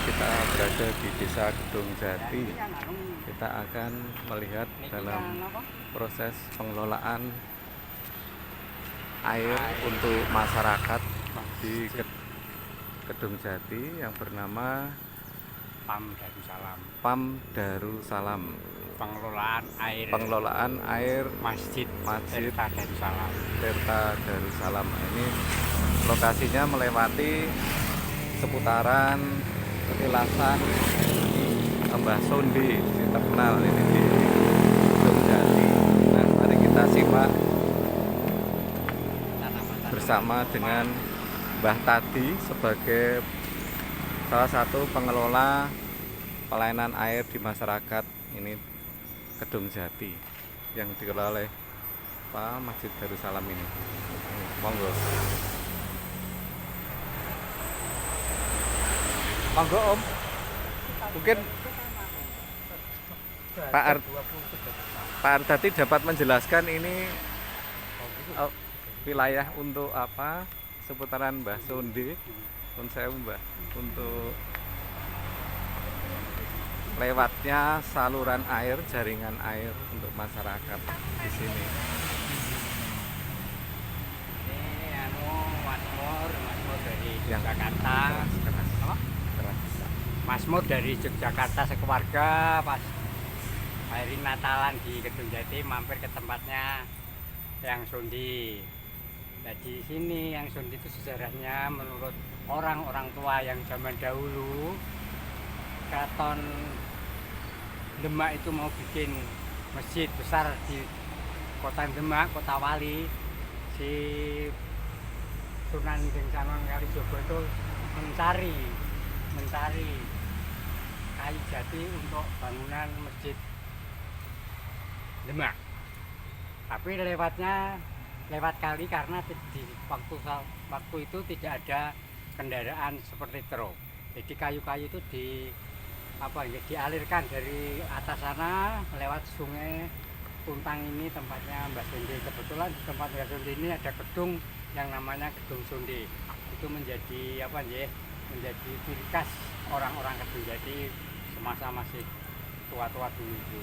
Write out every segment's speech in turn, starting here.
Kita berada di Desa Gedung Jati. Kita akan melihat dalam proses pengelolaan air untuk masyarakat di Gedung Jati yang bernama PAM Darussalam. Pengelolaan air Masjid Tirta Darussalam. Ini lokasinya melewati seputaran petilasan Mbah Sondi, terkenal ini di Gedung Jati. Nah, mari kita simak bersama dengan Mbah Tadi sebagai salah satu pengelola pelayanan air di masyarakat ini Gedung Jati yang dikelola oleh Pak Masjid Darussalam ini. Monggo. Monggo Om. Mungkin Pak Ardati dapat menjelaskan ini wilayah untuk apa seputaran Mbah Sondi, Mbah, untuk lewatnya saluran air, jaringan air untuk masyarakat di sini. Ini Masmur dari Yogyakarta. Masmur dari Yogyakarta sekeluarga pas hari Natalan di Gedung Jati mampir ke tempatnya Yang Sondi. Nah, di sini Yang Sondi itu sejarahnya menurut orang-orang tua yang zaman dahulu, Keraton Demak itu mau bikin masjid besar di Kota Demak, Kota Wali. Si Sunan Dengsanon Kalijogo itu mencari kayu jati untuk bangunan masjid Demak. Tapi lewat kali karena di waktu itu tidak ada kendaraan seperti truk. Jadi kayu-kayu itu dialirkan dari atas sana lewat sungai Tuntang ini tempatnya Mbah Sondi. Kebetulan di tempat Mbah Sondi ini ada gedung yang namanya Gedung Sondi. Itu menjadi menjadi ciri khas orang-orang Gedung Jati semasa masih tua-tua dulu itu.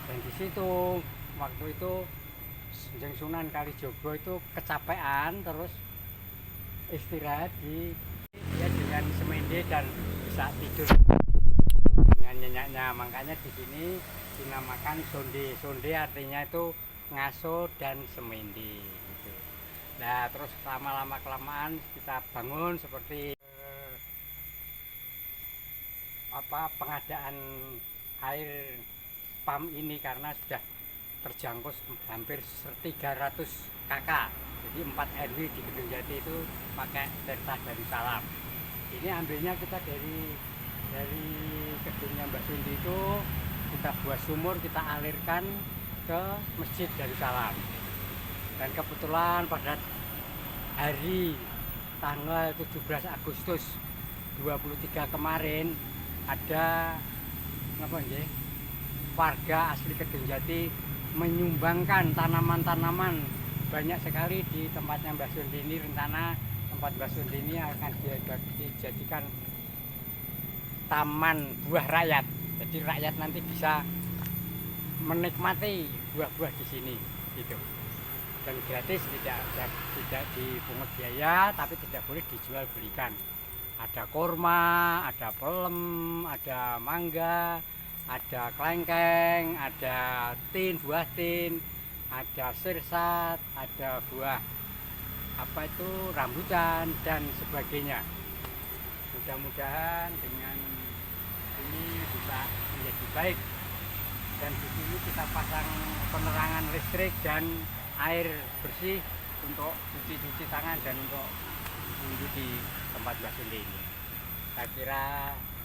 Dan di situ waktu itu Kanjeng Sunan Kalijogo itu kecapean, terus istirahat dengan semende dan bisa tidur dengan nyenyaknya. Makanya di sini dinamakan Sonde. Sonde artinya itu ngaso dan semende gitu. Nah, terus lama-lama kelamaan kita bangun seperti pengadaan air PAM ini karena sudah terjangkau hampir 300 KK. Jadi 4 RW di Gedung Jati itu pakai Tirta Darussalam. Ini ambilnya kita dari gedungnya Mbah Sondi itu, kita buat sumur, kita alirkan ke Masjid Darussalam. Dan kebetulan pada hari tanggal 17 Agustus 23 kemarin ada warga asli Gedung Jati menyumbangkan tanaman-tanaman banyak sekali di tempatnya Mbah Sondi ini. Rencana tempat Mbah Sondi ini akan dijadikan taman buah rakyat. Jadi rakyat nanti bisa menikmati buah-buah di sini gitu. Dan gratis, tidak dipungut biaya, tapi tidak boleh dijual belikan. Ada kurma, ada pelem, ada mangga, ada kelengkeng, ada buah tin, ada sirsat, ada buah rambutan dan sebagainya. mudah-mudahan dengan ini bisa menjadi baik, dan di sini kita pasang penerangan listrik dan air bersih untuk cuci tangan dan untuk wudhu di tempat Mbah Sunde ini. Saya kira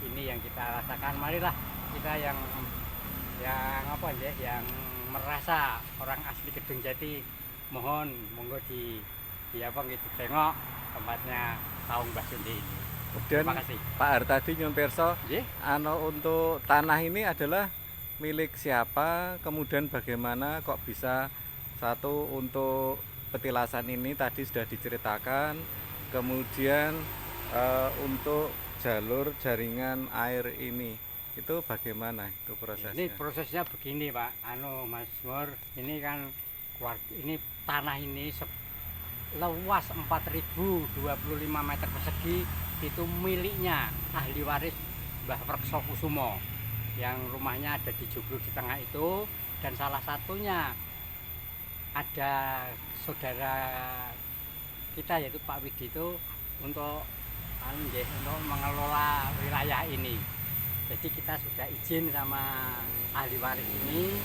ini yang kita rasakan. Marilah kita yang apa ya, yang merasa orang asli Kedung Jati, mohon monggo di apa gitu tengok tempatnya Saung Mbah Sunde ini. Kemudian Terima kasih. Pak Hartadi nyun pirsa, untuk tanah ini adalah milik siapa? Kemudian bagaimana kok bisa satu untuk petilasan ini tadi sudah diceritakan. Kemudian untuk jalur jaringan air ini itu bagaimana itu prosesnya? Ini prosesnya begini Pak, Mas Mur, ini kan ini tanah ini luas 4025 meter persegi, itu miliknya ahli waris Mbah Wrekso Kusumo yang rumahnya ada di Joglo di tengah itu, dan salah satunya ada saudara kita yaitu Pak Widi itu untuk untuk mengelola wilayah ini. Jadi kita sudah izin sama ahli waris ini,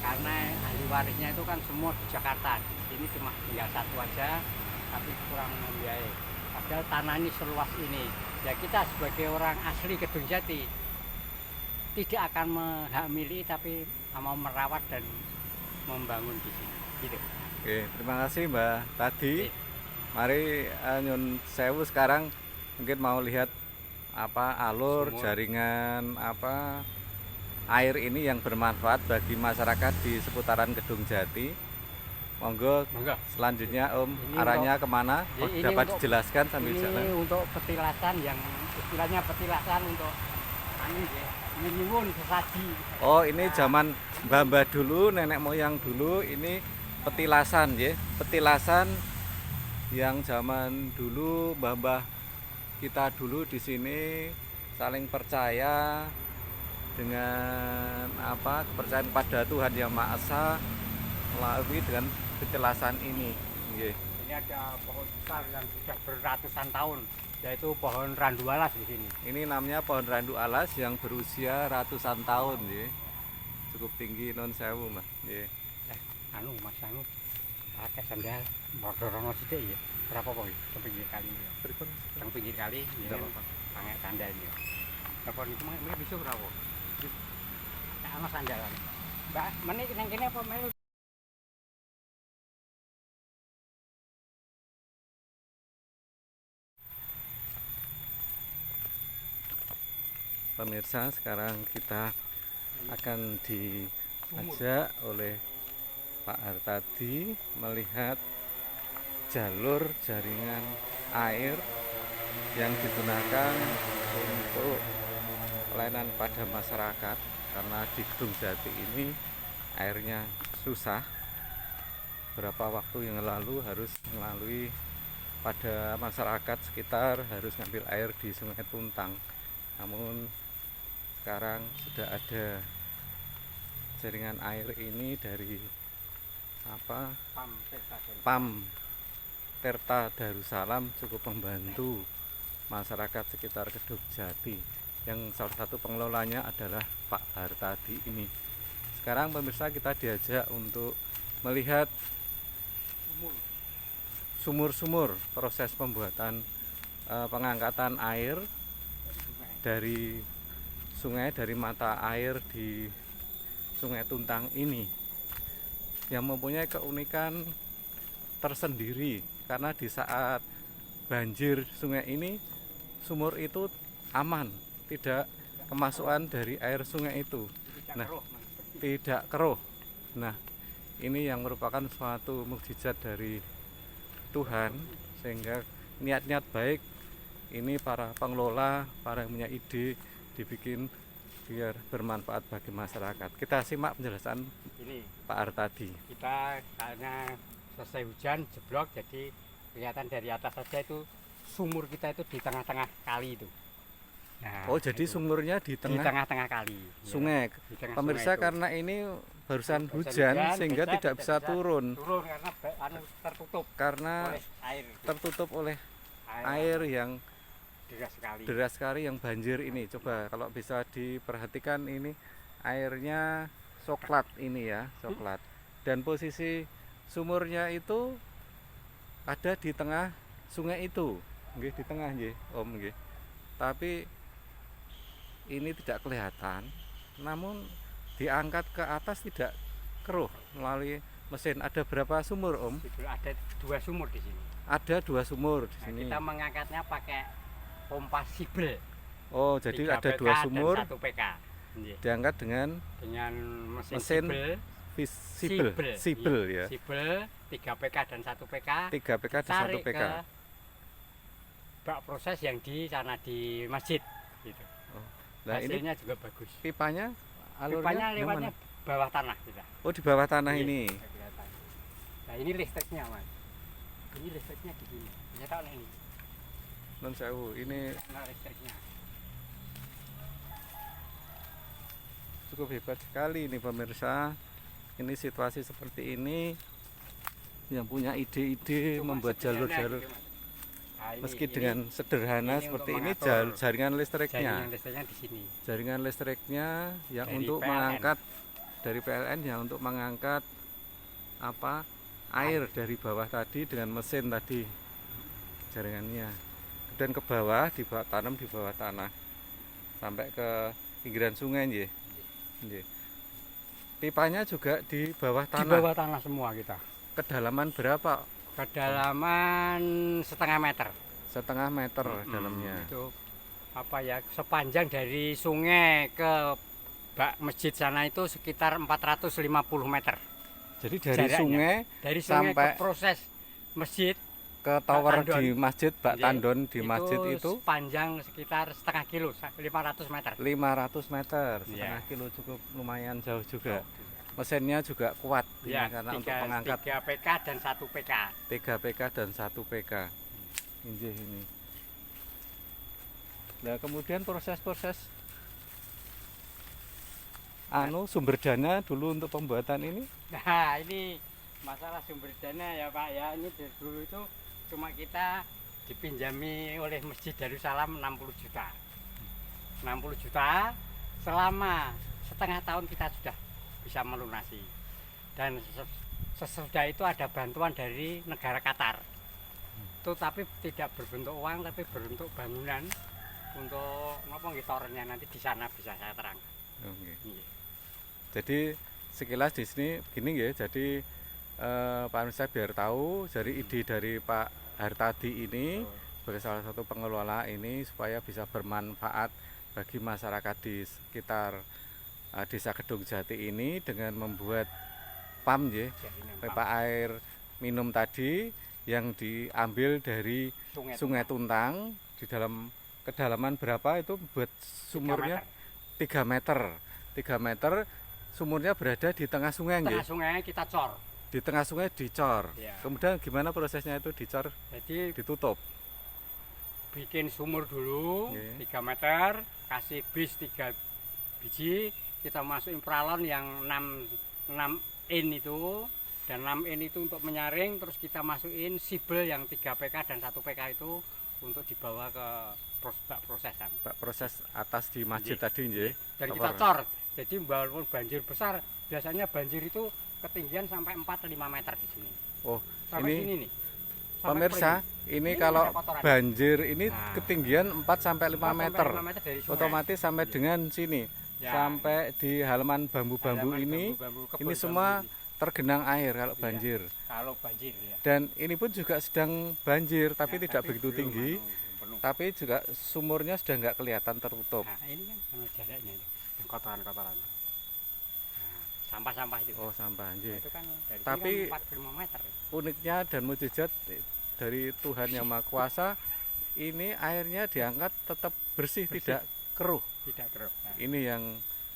karena ahli warisnya itu kan semua di Jakarta. Ini cuma tinggal satu aja, tapi kurang membiayai. Padahal tanah ini seluas ini. Ya kita sebagai orang asli Kedung Jati tidak akan hak milik, tapi mau merawat dan membangun di sini. Gitu. Oke, terima kasih Mbak Tadi. Oke. Mari nyun sewu sekarang mungkin mau lihat apa alur Sumur. jaringan apa air ini yang bermanfaat bagi masyarakat di seputaran Kedung Jati. Monggo Monggo. selanjutnya Om, Ini arahnya kemana? ini Dapat untuk- dijelaskan sambil Ini jalan. untuk petilasan, yang istilahnya petilasan untuk nyuwun sesaji. Oh, ini zaman mbah-mbah dulu, nenek moyang dulu, ini petilasan ya. Petilasan yang zaman dulu mbah-mbah kita dulu di sini saling percaya dengan apa? Kepercayaan pada Tuhan Yang Maha Esa melalui dengan petilasan ini. Nggih. Ini ada pohon besar yang sudah beratusan tahun, yaitu pohon randu alas di sini. Ini namanya pohon randu alas yang berusia ratusan tahun ya. Cukup tinggi non sewu, Mas. Nggih. Mas pakai sandal mau dorong sithik ya. Berapa poin? Ke pinggir kali ini. Ke pinggir kali ini pakai sandal ini. Apa niku mah bisa berapa? Nek ana sandalan. Mbak, meneh nang kene apa melu? Pemirsa, sekarang kita akan diajak oleh Pak Hartadi melihat jalur jaringan air yang digunakan untuk pelayanan pada masyarakat, karena di Kedung Jati ini airnya susah. Beberapa waktu yang lalu harus melalui pada masyarakat sekitar harus ngambil air di Sungai Tuntang. Namun sekarang sudah ada jaringan air ini dari apa PAM Tirta Darussalam, cukup membantu masyarakat sekitar Kedung Jati, yang salah satu pengelolanya adalah Pak Hartadi ini. Sekarang pemirsa, kita diajak untuk melihat sumur-sumur proses pembuatan pengangkatan air dari sungai, dari mata air di Sungai Tuntang ini, yang mempunyai keunikan tersendiri, karena di saat banjir sungai ini sumur itu aman, tidak kemasukan dari air sungai itu. Nah, tidak keruh. Nah, ini yang merupakan suatu mukjizat dari Tuhan, sehingga niat-niat baik ini para pengelola, para yang punya ide dibikin biar bermanfaat bagi masyarakat. Kita simak penjelasan Ini Pak Hartadi. kita karena selesai hujan jeblok, jadi kelihatan dari atas saja itu sumur kita itu di tengah-tengah kali itu. Nah, Oh, jadi itu. sumurnya di Di tengah tengah-tengah kali. sungai. Di tengah Pemirsa, sungai itu. karena ini barusan Barusan hujan sehingga bisa tidak bisa turun, karena tertutup karena oleh air. tertutup oleh air yang deras sekali. deras sekali yang banjir ini. Coba kalau bisa diperhatikan ini airnya coklat ini ya, coklat. Dan posisi sumurnya itu ada di tengah sungai itu. Nggih, di tengah nggih, Om nggih. Tapi ini tidak kelihatan. Namun diangkat ke atas tidak keruh melalui mesin. Ada berapa sumur, Om? Ada 2 sumur di sini. Ada 2 sumur di Nah, sini. kita mengangkatnya pakai pompa sibel. Oh, jadi 3 ada PK 2 sumur dan 1 PK. Nggih. diangkat dengan Dengan mesin Sibel, sibel, ya. Sibel 3 PK dan 1 PK. 3 PK dan 1 Tarik PK. ke bak proses yang di sana di masjid gitu. Nah, ini Hasilnya juga bagus. pipanya alurnya Pipanya yang lewatnya mana? bawah tanah kita. Oh, di bawah tanah Iya, ini. nggak kelihatan. Nah, ini listriknya, Mas. Ini listriknya di sini. Ya tahu ini. Non sewu, ini Nah, listriknya. cukup hebat sekali ini pemirsa. Ini situasi seperti ini yang punya ide-ide Cuma membuat sederhana jalur-jalur gitu, Mas. Nah, meski ini dengan sederhana ini seperti untuk ini mengatur jaringan listriknya. jaringan listriknya di sini. Jaringan listriknya yang Dari untuk PLN. mengangkat dari PLN yang untuk mengangkat apa air dari bawah tadi dengan mesin tadi jaringannya, dan ke bawah tanam di bawah tanah sampai ke pinggiran sungai nggih. Nggih. Pipanya juga di bawah Di tanah. bawah tanah semua kita. Kedalaman berapa? Kedalaman setengah meter. Setengah meter dalamnya. Itu apa ya, sepanjang dari sungai ke bak masjid sana itu sekitar 450 meter. Jadi dari Jaraknya. sungai Dari sungai sampai ke proses masjid ke tower Tandon. di masjid, bak Nggih. tandon di masjid itu panjang sekitar setengah kilo, 500 meter. 500 meter, Iya. setengah kilo, cukup lumayan jauh juga. Mesinnya juga kuat ini Ya, karena untuk mengangkat 3 PK dan 1 PK. 3 PK dan 1 PK. Injih ini. Nah, kemudian proses-proses sumber dana dulu untuk pembuatan ini. Nah, ini masalah sumber dana ya Pak ya. Ini dari dulu itu cuma kita dipinjami oleh Masjid Darussalam 60 juta. 60 juta selama setengah tahun kita sudah bisa melunasi. Dan sesudah itu ada bantuan dari negara Qatar. Itu tapi tidak berbentuk uang tapi berbentuk bangunan untuk torennya nanti di sana bisa saya terangkan. Oke. Iya. Jadi sekilas di sini begini ya. Jadi Pak Mirsa biar tahu dari ide dari Pak Hartadi ini sebagai salah satu pengelola ini supaya bisa bermanfaat bagi masyarakat di sekitar Desa Kedung Jati ini dengan membuat PAM ya, pipa air minum tadi yang diambil dari Sungai Tuntang di dalam kedalaman berapa itu buat sumurnya 3 meter. 3 meter sumurnya berada di tengah sungai nggih. Tengah sungai kita cor. Di tengah sungai dicor. Ya. Kemudian gimana prosesnya itu dicor? Jadi Ditutup. bikin sumur dulu Oke. 3 meter, kasih bis 3 biji, kita masukin pralon yang 6 in itu, dan 6 in itu untuk menyaring, terus kita masukin sibel yang 3 PK dan 1 PK itu untuk dibawa ke prosesan. Pak, proses atas di masjid Nggih. tadi nggih. Dan Tower. kita cor. Jadi walaupun banjir besar, biasanya banjir itu ketinggian sampai 4-5 meter di sini. Oh, Sampai ini sini nih. Sampai pemirsa, per ini Ini kalau ada kotoran. banjir ini Nah. ketinggian 4 sampai 5 meter. 5 meter dari sungai. Otomatis sampai dengan sini. Ya. Sampai di halaman bambu-bambu Halaman ini bambu-bambu, kebun ini bambu semua ini. tergenang air kalau Iya. banjir. Kalau banjir ya. Dan ini pun juga sedang banjir tapi Ya, tidak begitu belum, tinggi. belum penuh. Tapi juga sumurnya sudah nggak kelihatan tertutup. Nah, ini kan jaraknya ini, yang kotoran-kotoran. Nah, sampah-sampah itu. Oh, sampah Nah, nggih. itu kan dari Tapi sini kan 45 meter. Uniknya dan mujizat dari Tuhan Yang Maha Kuasa, ini airnya diangkat tetap bersih, tidak keruh. Tidak keruh. Nah, Ini yang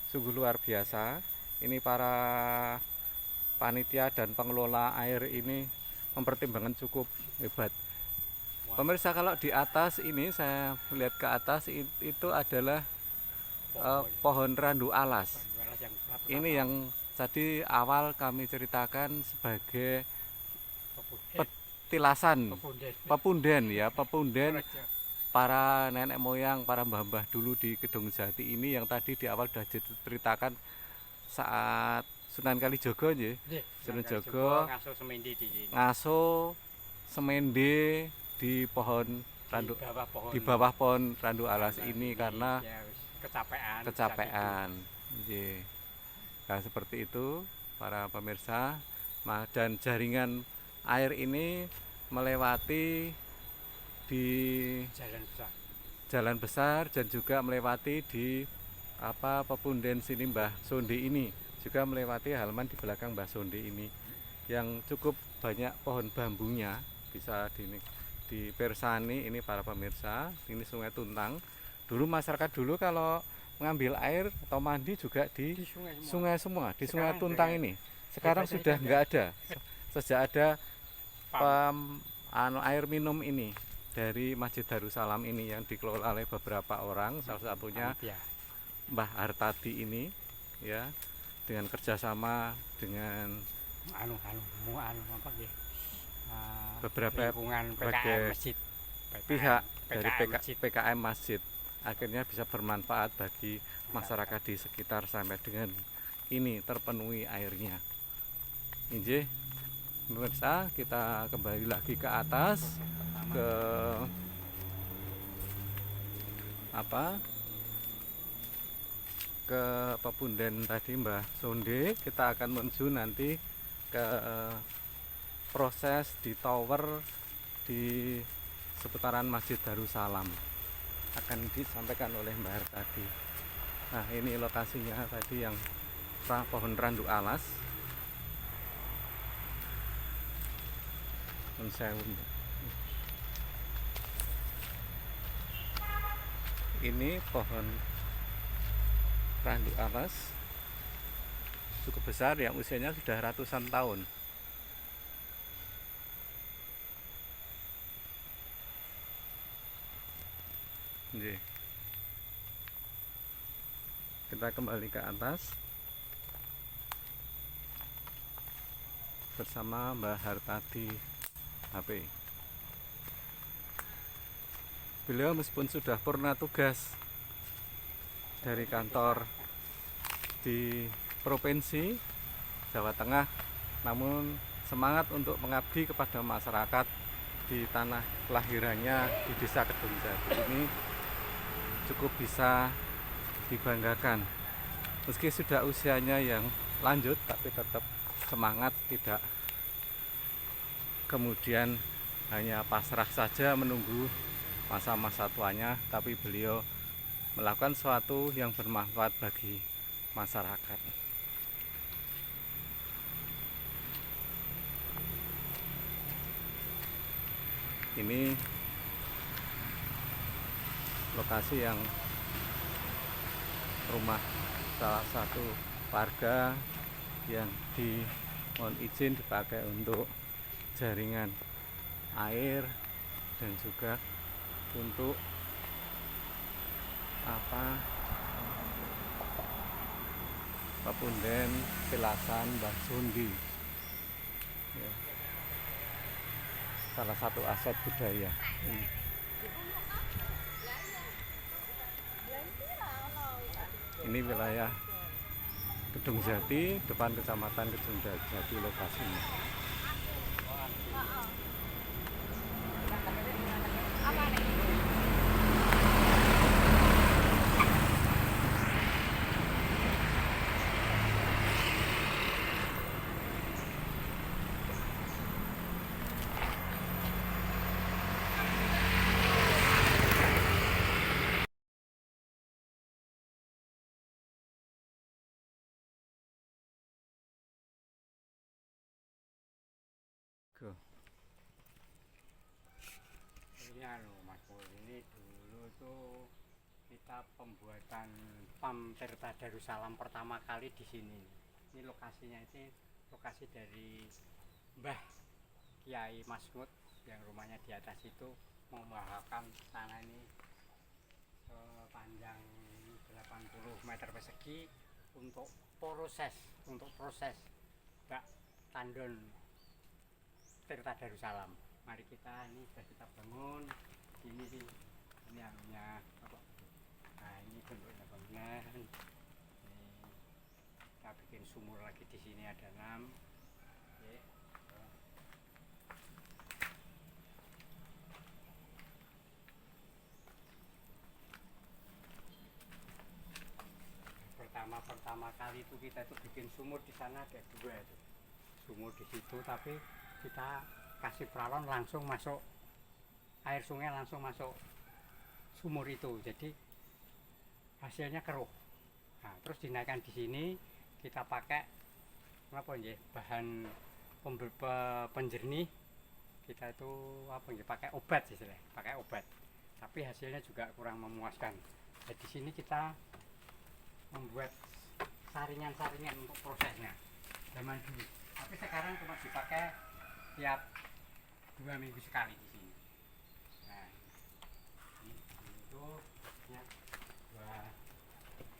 sungguh luar biasa. Ini para panitia dan pengelola air ini mempertimbangkan cukup hebat. wah, Pemirsa, kalau di atas ini saya melihat ke atas itu adalah pohon randu alas. Balas yang ratusan Ini tahun. yang tadi awal kami ceritakan sebagai Pepunden. tilasan Pepunden. pepunden ya, pepunden para nenek moyang, para mbah-mbah dulu di Kedung Jati ini yang tadi di awal sudah diceritakan saat Sunan Kalijaga nggih. Sunan Jaga ngaso semende di sini. ngaso semende di pohon randu, Pohon. di bawah pohon randu alas ini karena Ya, wis kecapean. kecapean. Nggih. Nah, seperti itu para pemirsa. Nah, dan jaringan air ini melewati di jalan besar dan juga melewati di pepunden sini Mbah Sonde ini, juga melewati halaman di belakang Mbah Sonde ini yang cukup banyak pohon bambunya. Bisa dipersani ini para pemirsa. Ini Sungai Tuntang. Dulu masyarakat dulu kalau mengambil air atau mandi juga di sungai semua, di Sungai Tuntang ini. Sekarang sudah nggak ada. Sejak ada air minum ini dari Masjid Darussalam ini yang dikelola oleh beberapa orang, salah satunya Mbah Hartadi ini, ya, dengan kerjasama dengan beberapa pihak dari PKM Masjid, akhirnya bisa bermanfaat bagi masyarakat di sekitar sampai dengan ini terpenuhi airnya. Ini pemirsa, kita kembali lagi ke atas ke pepunden tadi Mbah Sonde. Kita akan menuju nanti ke proses di tower di seputaran Masjid Darussalam, akan disampaikan oleh Mbah tadi. Nah, ini lokasinya tadi yang pohon randu alas. Ini pohon randu alas cukup besar yang usianya sudah ratusan tahun. Kita kembali ke atas bersama Mbah Hartadi HP. Beliau meskipun sudah purna tugas dari kantor di Provinsi Jawa Tengah, namun semangat untuk mengabdi kepada masyarakat di tanah kelahirannya di Desa Kedung Jati ini cukup bisa dibanggakan. Meski sudah usianya yang lanjut, tapi tetap semangat, tidak kemudian hanya pasrah saja menunggu masa-masa tuanya, tapi beliau melakukan sesuatu yang bermanfaat bagi masyarakat. Ini lokasi yang rumah salah satu warga yang mohon izin dipakai untuk jaringan air dan juga untuk pepunden Pilasan Mbah Sonde, ya, salah satu aset budaya. Ini wilayah Kedung Jati, depan Kecamatan Kedung Jati lokasinya. Mas Pur, ini dulu tuh kita pembuatan PAM Tirta Darussalam pertama kali di sini. Ini lokasinya, itu lokasi dari Mbah Kiai Masmud yang rumahnya di atas itu, membahakan tanah ini panjang 80 meter persegi untuk proses bak tandon Tirta Darussalam. Mari kita, ini sudah kita bangun ini sih bangunan. Ini kita bikin sumur lagi di sini ada 6. Oke. Pertama kali itu kita itu bikin sumur di sana ada 2 itu. Sumur di situ tapi kita kasih pralon langsung masuk air sungai langsung masuk sumur itu. Jadi hasilnya keruh. Nah, terus dinaikkan di sini kita pakai apa ya bahan penjernih. Kita itu apa ya pakai obat istilahnya, pakai obat. Tapi hasilnya juga kurang memuaskan. Jadi di sini kita membuat saringan-saringan untuk prosesnya zaman dulu. Tapi sekarang cuma dipakai tiap 2 minggu sekali di sini. Nah, ini itu ya,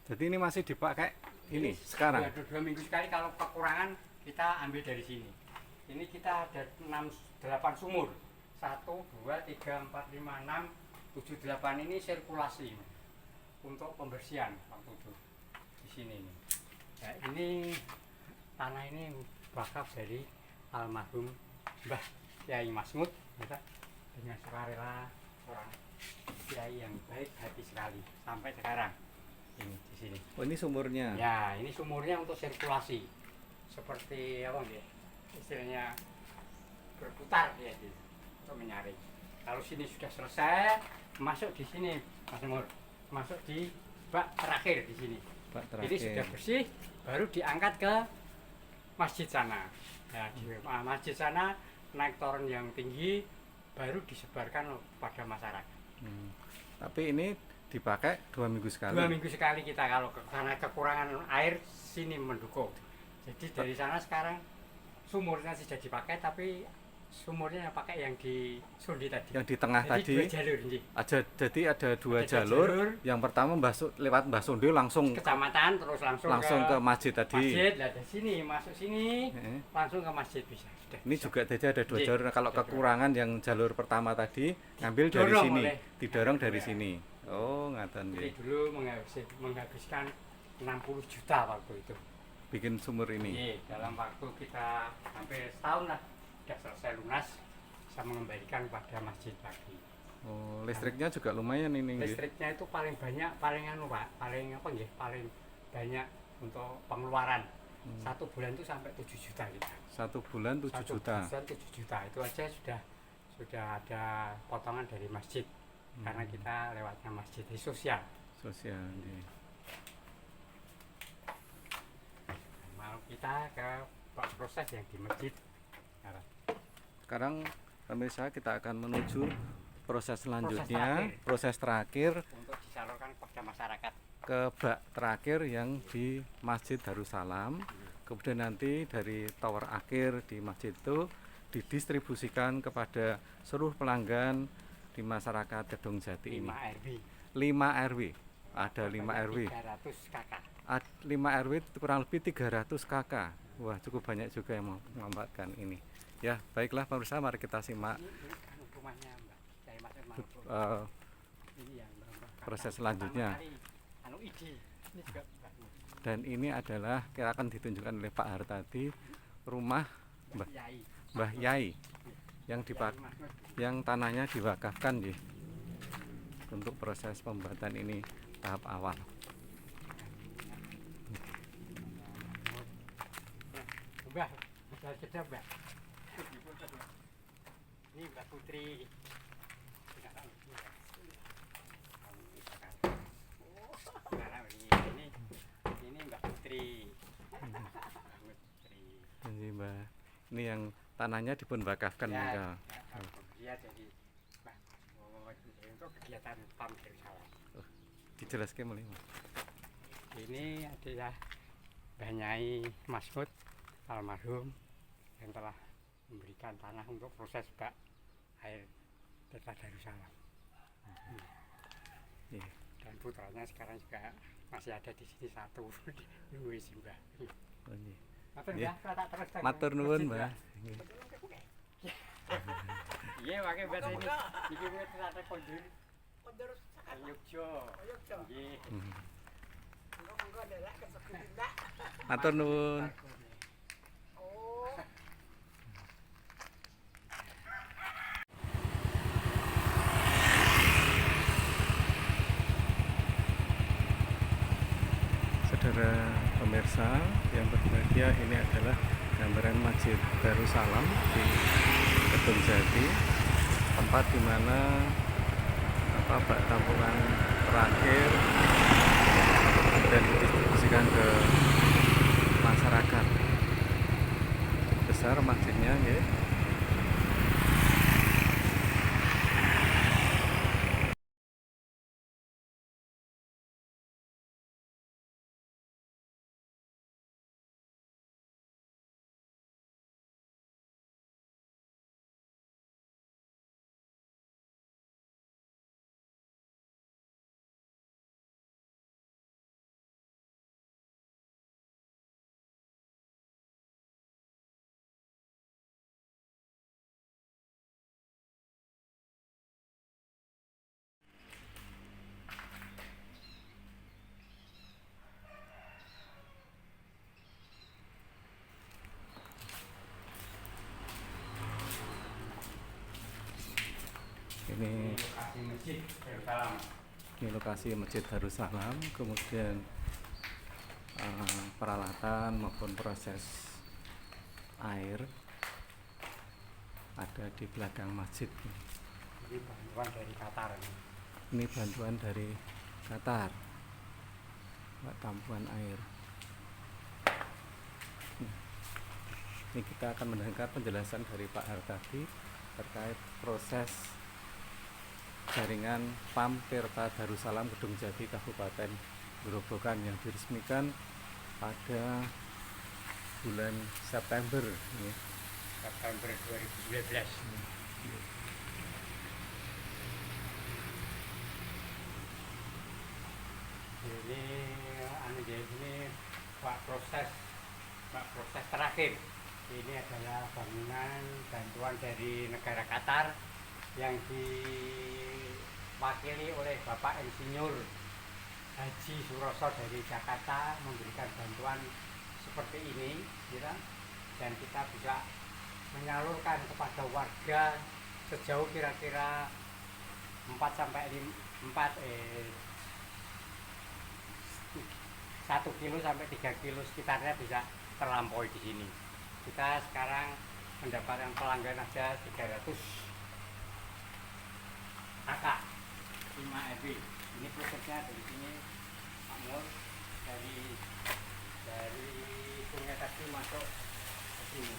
Jadi ini masih dipakai ini sekarang. 2 minggu sekali, kalau kekurangan kita ambil dari sini. Ini kita ada 8 sumur. 1, 2, 3, 4, 5, 6, 7, 8 ini sirkulasi untuk pembersihan waktu itu di sini. Nah, ini tanah ini wakaf dari almarhum Mbah Kyai Masmud ya, dengan sukarela orang kiai yang baik hati sekali sampai sekarang ini di sini. Oh, ini sumurnya. Ya, ini sumurnya untuk sirkulasi seperti apa ya istilahnya berputar ya gitu, untuk menyaring. Kalau sini sudah selesai, masuk di sini Mas Mur, masuk di bak terakhir di sini. Bak terakhir. Ini sudah bersih, baru diangkat ke masjid sana. Ya, di masjid sana naik toren yang tinggi, baru disebarkan pada masyarakat. Tapi ini dipakai 2 minggu sekali. 2 minggu sekali kita kalau karena kekurangan air sini mendukung. Jadi dari sana sekarang sumurnya sudah dipakai, tapi sumurnya pakai yang di Sundi tadi. Yang di tengah jadi tadi. 2 jalur ini. Jadi ada 2 Ada jalur. jalur. Yang pertama lewat Mbah Sondi langsung Kecamatan terus langsung ke masjid tadi. Masjid, lah dari sini masuk sini langsung ke masjid bisa. Sudah, Ini bisa. juga jadi ada 2 Iya, jalur. Nah, kalau ada kekurangan yang jalur pertama tadi ngambil dari Didorong sini, oleh- didorong dari Ya. sini. Oh, ngaten Jadi nggih. dulu menghabiskan 60 juta waktu itu. Bikin sumur ini. Iya, dalam waktu kita hampir setahun lah sudah selesai lunas, bisa mengembalikan kepada masjid lagi. Oh, listriknya juga lumayan ini nggih. Listriknya itu paling banyak, paling anu Pak, paling apa nggih, paling banyak untuk pengeluaran. 1 bulan itu sampai 7 juta kita. 1 bulan 7 1 juta. bulan 7 juta itu aja sudah ada potongan dari masjid. Karena kita lewatnya masjid sosial. Sosial nggih. Mau kita ke proses yang di masjid. Sekarang pemirsa kita akan menuju proses selanjutnya, proses terakhir Untuk disalurkan kepada masyarakat. ke bak terakhir yang di Masjid Darussalam. Kemudian nanti dari tower akhir di masjid itu didistribusikan kepada seluruh pelanggan di masyarakat Gedung Jati 5 ini. RW. 5 RW. Ada 5 RW. 300 kakak. 5 RW kurang lebih 300 KK. Wah, cukup banyak juga yang memanfaatkan ini. Ya, baiklah pemirsa, mari kita simak Ini rumahnya Mbak Kyai Masmud. Ini yang proses selanjutnya. Anu ID. Ini juga Mbak. Dan ini adalah kira akan ditunjukkan oleh Pak Har tadi, rumah Mbak Yai. Mbah Yai yang Kyai Masmud. yang tanahnya diwakafkan nggih, untuk proses pembuatan ini tahap awal. Mbak, sudah cerita Mbak. Ini Mbak Putri. Ini Mbak Putri. Mbak Putri. Ini Mbah, ini yang tanahnya dipun wakafkan Ya, ya. dia jadi Mbak, untuk kegiatan PAM Darussalam. Dijelaskan mulai Mas. Ini adalah Mbah Nyai Masmud almarhum yang telah memberikan tanah untuk proses bak air Desa Darussalam. Iya. Dan putranya sekarang juga masih ada di sini satu. Luwes Mbah. Oh, iya. Matur Iya. Mbah, tak terus. Matur nuwun Mbah. Iya, pakai bahasa ini. Iki wis rata kondur. Yogyo. Nggih. Monggo ndelok kesebut ndak. Matur nuwun. Oh. Saudara pemirsa yang berbahagia, ini adalah gambaran Masjid Darussalam di Kedung Jati, tempat di mana bak tampungan terakhir dan didistribusikan ke masyarakat. Besar masjidnya ya. Ini Lokasi masjid Darussalam. Ini lokasi Masjid Darussalam, kemudian peralatan maupun proses air ada di belakang masjid. Ini bantuan dari Qatar. Ini bantuan dari Qatar, bak tampungan air. Ini kita akan mendengar penjelasan dari Pak Hartadi terkait proses jaringan PAM Tirta Darussalam Kedung Jati Kabupaten Grobogan yang diresmikan pada bulan September ya. September 2019. Ini proses terakhir. Ini adalah bangunan bantuan dari negara Qatar yang diwakili oleh Bapak Insinyur Haji Suroso dari Jakarta memberikan bantuan seperti ini, dan kita bisa menyalurkan kepada warga sejauh kira-kira 1 kilo sampai 3 kilo sekitarnya bisa terlampaui di sini. Kita sekarang mendapatkan pelanggan aja 300 AK 5 EB. Ini prosesnya dari sini, Pak Mur, dari sungai tadi masuk ke sini.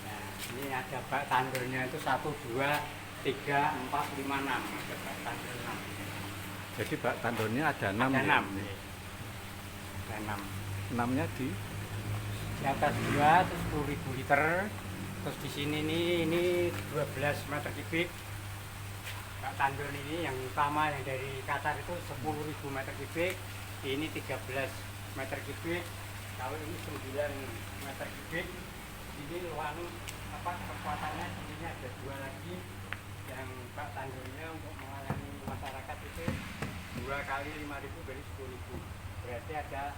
Nah, ini ada bak tandurnya itu 1, 2, 3, 4, 5, 6. Ada bak tandur 6. Jadi bak tandonnya ada 6. Ada 6. Ya? Ada 6. 6-nya di atas 2 terus 10.000 liter. Terus di sini ini 12 meter kubik. Bak tandon ini yang utama yang dari Qatar itu 10.000 meter kubik. Ini 13 meter kubik. Kalau ini 9 meter kubik. Ini ruang kekuatannya di sini ada 2 lagi. Yang bak tandonnya untuk melayani masyarakat itu 2 kali 5.000 dari 10.000. Berarti ada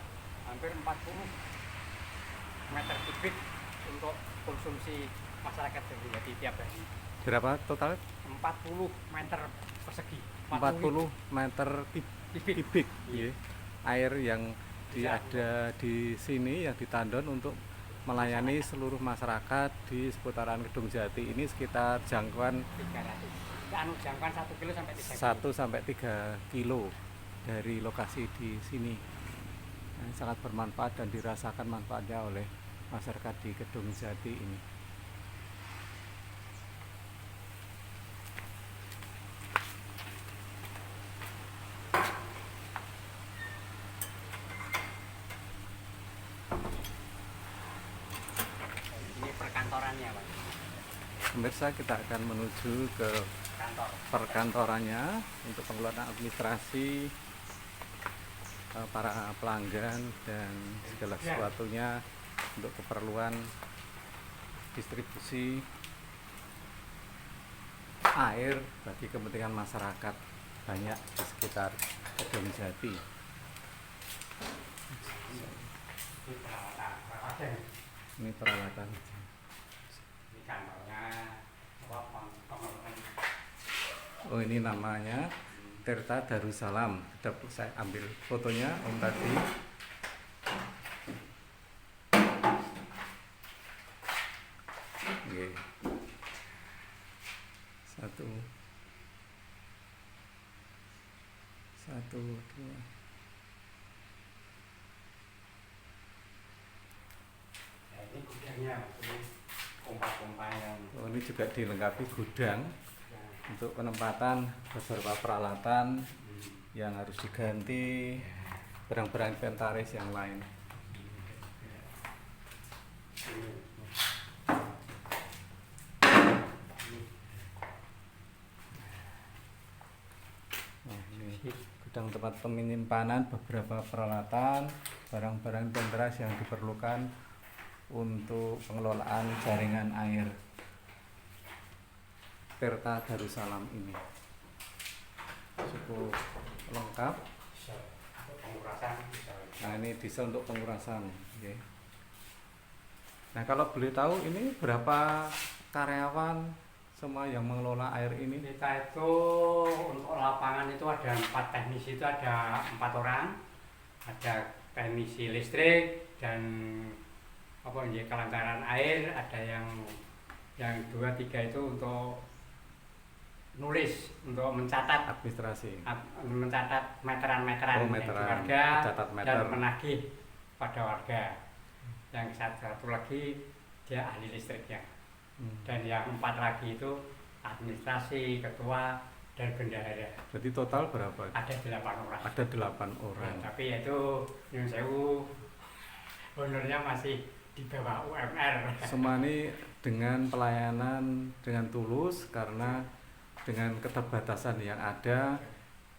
hampir 40 meter kubik untuk konsumsi masyarakat Jati tiap hari. berapa total? 40 meter persegi. 40 meter kubik ya. Air yang ada di sini yang ditandon untuk melayani seluruh masyarakat di seputaran Kedung Jati ini sekitar jangkauan 300. Jangkauan 1 kilo sampai 3 kilo. 1 sampai 3 kilo dari lokasi di sini. Sangat bermanfaat dan dirasakan manfaatnya oleh masyarakat di Kedung Jati ini. Ini perkantorannya, Pak. Pemirsa, kita akan menuju ke Kantor. perkantorannya untuk pengelolaan administrasi para pelanggan dan segala sesuatunya untuk keperluan distribusi air bagi kepentingan masyarakat banyak di sekitar Kedung Jati. Ini perawatan. Ini peralatan. Ini kantornya apa pengelolaan. Oh, ini namanya Tirta Darussalam. Saya ambil fotonya Om tadi. Oke. Satu, dua. Ya, ini gudangnya, ini pompa-pompa yang Oh, ini juga dilengkapi gudang ya, untuk penempatan beberapa peralatan yang harus diganti, barang-barang inventaris yang lain. Nah, ini gudang tempat penyimpanan beberapa peralatan, barang-barang inventaris yang diperlukan untuk pengelolaan jaringan air Tirta Darussalam ini. Cukup lengkap. bisa untuk pengurasan bisa. Nah, ini diesel untuk pengurasan. Oke. Nah, kalau boleh tahu ini berapa karyawan semua yang mengelola air ini? Kita itu untuk lapangan itu ada 4 teknisi, itu ada 4 orang, ada teknisi listrik dan apa ya, kelancaran air, ada yang 2-3 itu untuk nulis, untuk mencatat Administrasi. mencatat meteran-meteran Oh, meteran. warga Catat meter. dan menagih pada warga. Yang satu lagi dia ahli listriknya. Dan yang 4 lagi itu administrasi, ketua, dan bendahara. Berarti total berapa? Ada 8 orang. Ada 8 orang. Nah, tapi itu Nyun Sewu honornya masih di bawah UMR. Semua ini dengan pelayanan dengan tulus karena dengan keterbatasan yang ada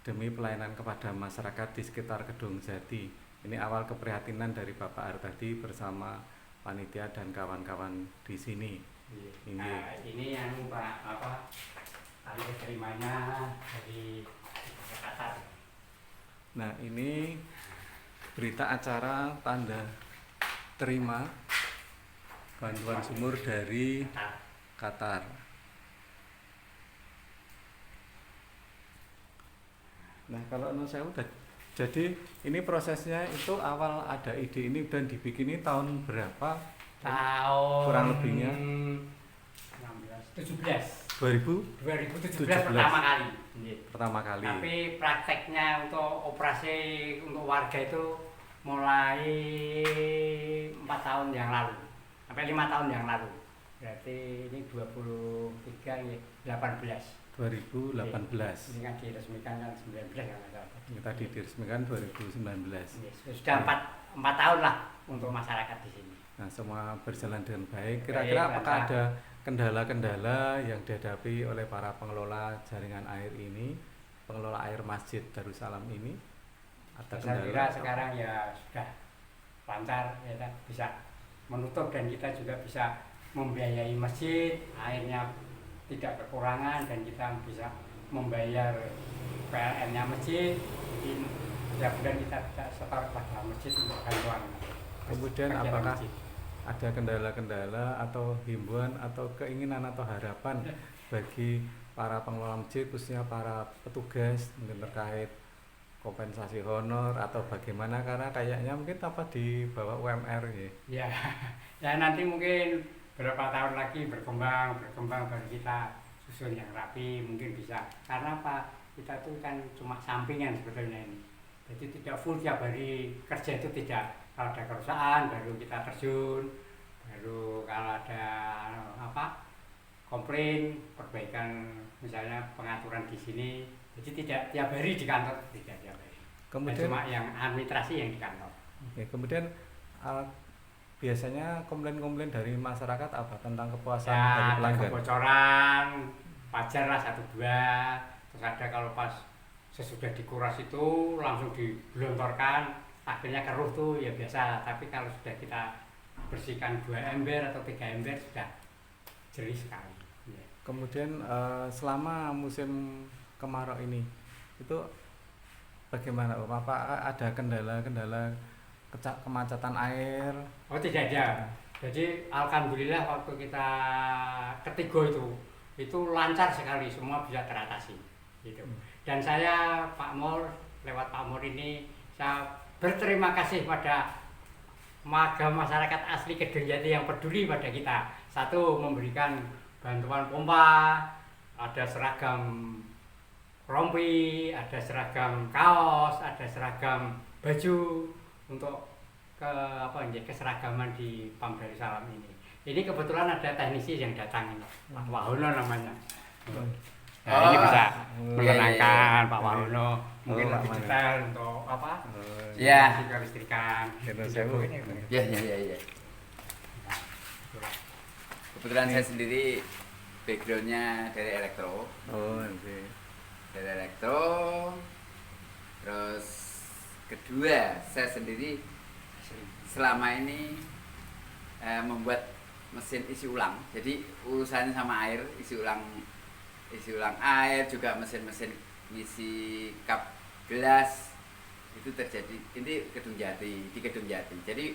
demi pelayanan kepada masyarakat di sekitar Kedung Jati. Ini awal keprihatinan dari Bapak Ar tadi bersama panitia dan kawan-kawan di sini. Nah, ini yang Pak ahli terimanya dari Qatar. Nah, ini berita acara tanda terima bantuan sumur dari Qatar. Nah, kalau menurut saya udah jadi ini prosesnya itu awal ada ide ini dan dibikin ini tahun berapa? Tahun Kurang lebihnya 2017 2017 pertama kali. pertama kali. Tapi prakteknya untuk operasi untuk warga itu mulai 4 tahun yang lalu sampai 5 tahun yang lalu. Berarti ini 23 ya, 18. 2018. Ini kan diresmikan kan 19 kan Ini tadi diresmikan 2019. Sudah 4 tahun lah untuk masyarakat di sini. Nah, semua berjalan dengan baik. Kira-kira apakah ada kendala-kendala yang dihadapi oleh para pengelola jaringan air ini, pengelola air Masjid Darussalam ini? Ada Saya kendala? kira sekarang ya sudah lancar, ya kan, bisa menutup dan kita juga bisa membiayai masjid, airnya tidak kekurangan dan kita bisa membayar PLN-nya masjid. Jadi mudah-mudahan kita bisa setor pada masjid untuk bantuan. Kemudian kegiatan apakah masjid. ada kendala-kendala atau himbauan atau keinginan atau harapan bagi para pengelola masjid, khususnya para petugas mungkin terkait kompensasi honor atau bagaimana, karena kayaknya mungkin apa di bawah UMR ya. Ya, ya nanti mungkin berapa tahun lagi berkembang baru kita susun yang rapi mungkin bisa. Karena apa? Kita tuh kan cuma sampingan sebetulnya ini. Jadi tidak full tiap hari kerja itu tidak. Kalau ada kerusakan baru kita terjun, baru kalau ada komplain, perbaikan misalnya pengaturan di sini. Jadi tidak tiap hari di kantor, tidak tiap hari. Kemudian cuma yang administrasi yang di kantor. Oke, kemudian biasanya komplain-komplain dari masyarakat apa tentang kepuasan dari Ya, pelanggan? kebocoran wajar lah 1-2. Terus ada kalau pas sesudah dikuras itu langsung digelontorkan, akhirnya keruh tuh ya biasa. Tapi kalau sudah kita bersihkan 2 ember atau 3 ember sudah jernih sekali. Ya. Kemudian selama musim kemarau ini itu bagaimana Om? Apa ada kendala-kendala kemacetan air? Oh tidak ada. Jadi alhamdulillah waktu kita ketiga itu lancar sekali, semua bisa teratasi. Gitu. Dan saya Pak Mur, lewat Pak Mur ini saya berterima kasih pada masyarakat asli Kedungjati yang peduli pada kita. Satu, memberikan bantuan pompa, ada seragam rompi, ada seragam kaos, ada seragam baju untuk keseragaman di PAM Darussalam ini. Ini kebetulan ada teknisi yang datang ini, Pak Wahono namanya. Nah, ini bisa menerangkan Pak Wahono mungkin Pak lebih Wahono. detail untuk apa? Ya. Kelistrikan. Ini. Ya. Kebetulan saya sendiri backgroundnya dari elektro. Oh, oke. Dari elektro. Terus kedua, saya sendiri selama ini membuat mesin isi ulang. Jadi urusannya sama air, isi ulang air, juga mesin-mesin isi cup gelas itu terjadi ini di Kedung Jati. Jadi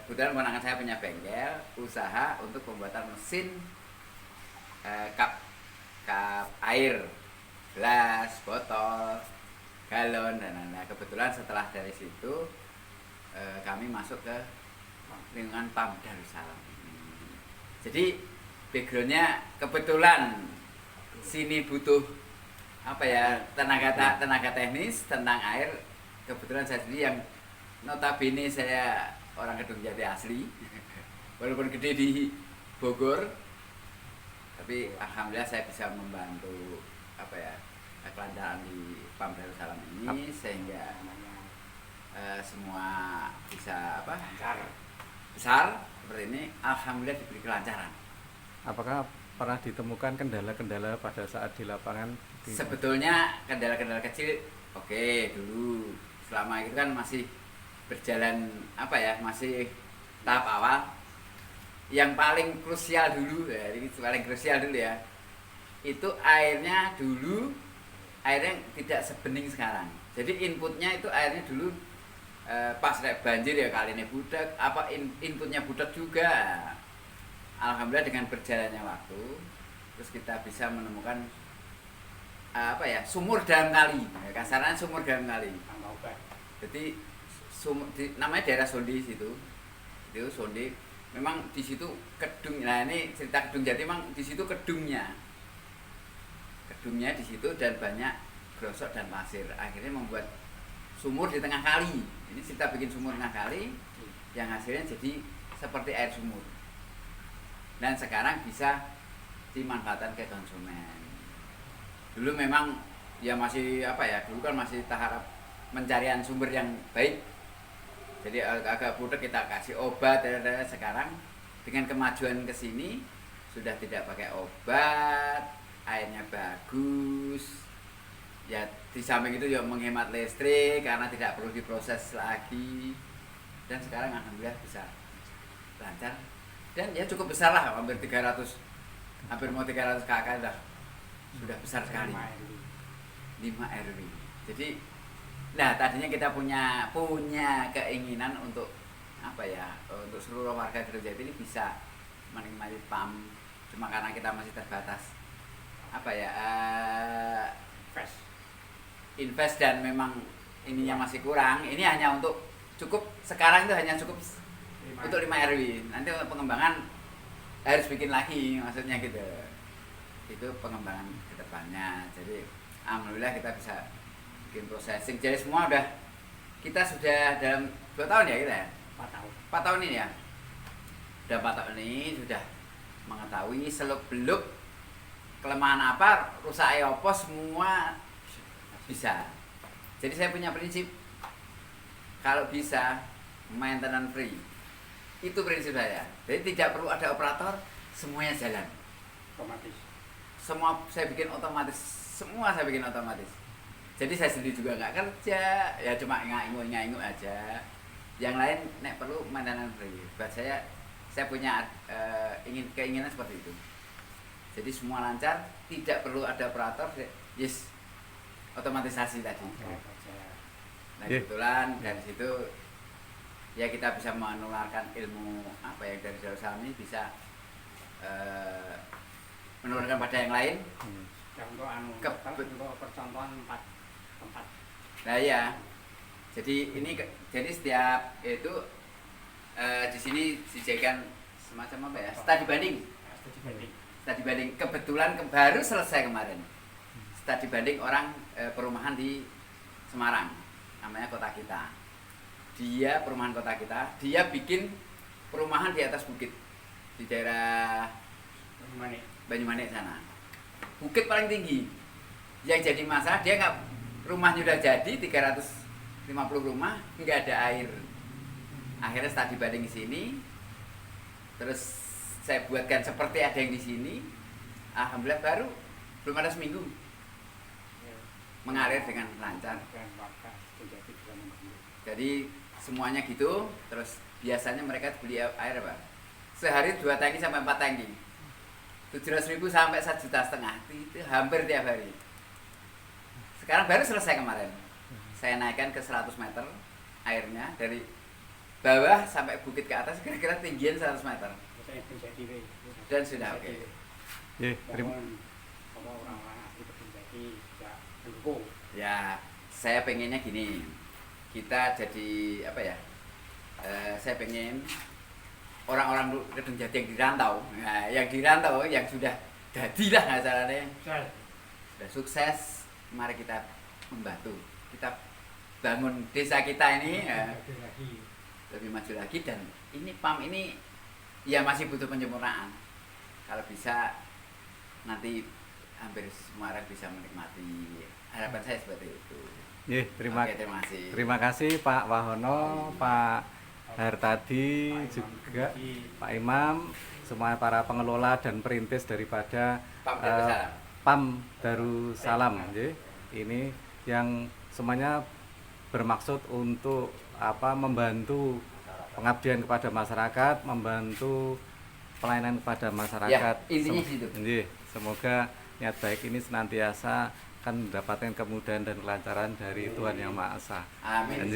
kebetulan keponakan saya punya bengkel usaha untuk pembuatan mesin cup air, gelas, botol, galon dan lain-lain. Kebetulan setelah dari situ kami masuk ke lingkungan PAM Darussalam. Jadi backgroundnya kebetulan sini butuh tenaga teknis tentang air. Kebetulan saya sendiri yang notabene saya orang Kedung Jati asli walaupun gede di Bogor, tapi alhamdulillah saya bisa membantu kelancaran di PAM Darussalam ini sehingga semua bisa besar seperti ini. Alhamdulillah diberi kelancaran. Apakah pernah ditemukan kendala-kendala pada saat di lapangan? Sebetulnya kendala-kendala kecil oke dulu. Selama itu kan masih berjalan masih tahap awal. Yang paling krusial dulu ya, itu airnya tidak sebening sekarang. Jadi inputnya itu airnya dulu pas banjir ya kali ini budak, inputnya budak juga. Alhamdulillah dengan berjalannya waktu terus kita bisa menemukan sumur dalam kali, kasarnya sumur dalam kali. Jadi namanya daerah Sondi situ. Itu Sondi. Memang di situ kedung. Nah, ini cerita Kedung Jati, memang di situ kedungnya. Kedungnya di situ dan banyak grosok dan pasir. Akhirnya membuat sumur di tengah kali. Ini kita bikin sumur tengah kali yang hasilnya jadi seperti air sumur. Dan sekarang bisa dimanfaatkan ke konsumen. Dulu memang ya masih dulu kan masih tahap pencarian sumber yang baik. Jadi agak budak kita kasih obat. Sekarang dengan kemajuan ke sini sudah tidak pakai obat, airnya bagus. Ya di samping itu ya menghemat listrik karena tidak perlu diproses lagi. Dan sekarang alhamdulillah bisa lancar. Dan ya cukup besar lah, hampir mau 300 KK dah. Sudah besar sekali. 5 RW. Jadi tadinya kita punya keinginan untuk untuk seluruh warga Kedung Jati ini bisa menikmati PAM, cuma karena kita masih terbatas invest dan memang ininya masih kurang. Ini hanya untuk sekarang itu hanya cukup untuk 5 RW. Nanti untuk pengembangan harus bikin lagi, maksudnya gitu. Itu pengembangan ke depannya. Jadi alhamdulillah kita bisa bikin processing. Jadi semua kita sudah dalam 2 tahun ya kita ya? 4 tahun ini ya? Udah 4 tahun ini sudah mengetahui seluk-beluk kelemahan apa, rusak apa, semua bisa. Jadi saya punya prinsip kalau bisa maintenance free. Itu prinsip saya. Jadi tidak perlu ada operator, semuanya jalan. Otomatis. Semua saya bikin otomatis. Jadi saya sendiri juga nggak kerja, ya cuma nganggu aja. Yang lain nek perlu maintenance free. Buat saya punya keinginan seperti itu. Jadi semua lancar, tidak perlu ada operator, yes, otomatisasi tadi. Nah Yeah. kebetulan dari situ ya kita bisa menularkan ilmu apa yang dari Darul Salam ini bisa menularkan pada yang lain. Dan untuk untuk percontohan tempat. Nah ya, jadi ini jadi setiap itu di sini disediakan semacam apa ya, studi banding. Studi banding kebetulan baru selesai kemarin. Studi banding orang perumahan di Semarang, namanya Kota Kita. Dia perumahan Kota Kita, dia bikin perumahan di atas bukit di daerah Banyumanik sana. Bukit paling tinggi. Yang jadi masalah dia nggak, rumahnya udah jadi 350 rumah, nggak ada air. Akhirnya studi banding di sini. Terus saya buatkan seperti ada yang di sini. Alhamdulillah baru belum ada seminggu mengalir dengan lancar. Jadi semuanya gitu. Terus biasanya mereka beli air apa? Sehari 2 tangki sampai 4 tangki. 700.000 sampai 1,5 juta, itu hampir tiap hari. Sekarang baru selesai kemarin. Saya naikkan ke 100 meter airnya dari bawah sampai bukit ke atas, kira-kira tinggian 100 meter. Dan sudah oke. Ya, saya pengennya gini. Kita jadi apa ya? Saya pengen orang-orang Kedung Jati yang dirantau, nah, yang sudah jadilah acaranya, sudah sukses, mari kita membantu, kita bangun desa kita ini lebih maju lagi. Dan ini PAM ini ya masih butuh penyempurnaan. Kalau bisa nanti hampir semua orang bisa menikmati, harapan saya seperti itu. Terima kasih. Terima kasih Pak Wahono, Pak Hartadi, juga Pak Imam, semua para pengelola dan perintis daripada PAM Darussalam. Ini yang semuanya bermaksud untuk membantu pengabdian kepada masyarakat, membantu pelayanan kepada masyarakat. Ya, intinya situ. Semoga niat baik ini senantiasa akan mendapatkan kemudahan dan kelancaran dari Tuhan Yang Maha Esa. Amin.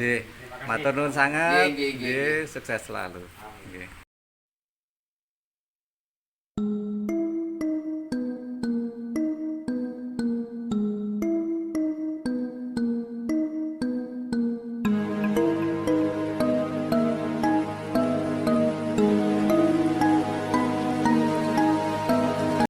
Matur nuwun sangat. Nggih. Sukses selalu. Nggih.